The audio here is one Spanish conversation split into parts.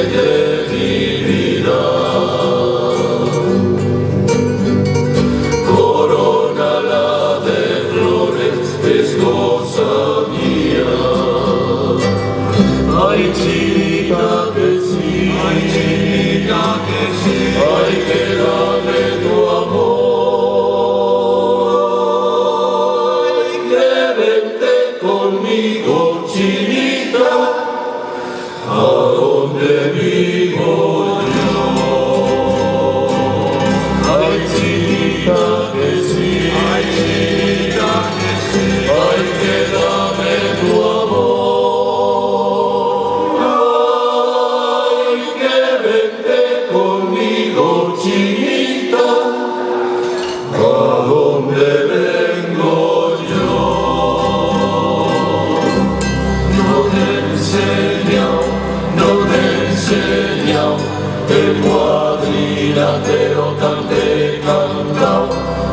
de mi vida. Corona la de flores es cosa mía. Ay, chinita que sí, ay, chinita que sí, ay, que dame tu amor. Ay, que vente conmigo, chinita, a donde vivo yo. Ay, chinita que sí, ay, chinita que sí, ay, que dame tu amor. Chinita, a donde vengo yo. No te he enseñado el cuadrilátero tan te he cantado,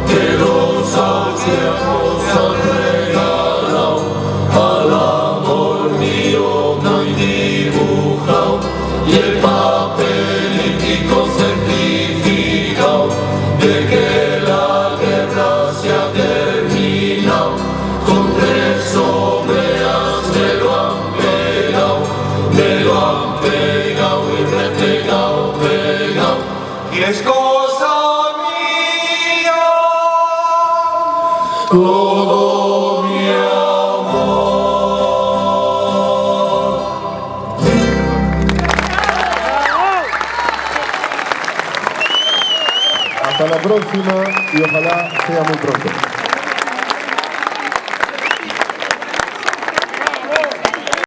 que los ancianos han regalado al amor mío muy dibujado, y el papelito certificado de que la guerra se ha terminado. Con 3 obreras me lo han pegado y repegado, pegado. Y es cosa mía todo mi amor. Hasta la próxima y ojalá sea muy pronto.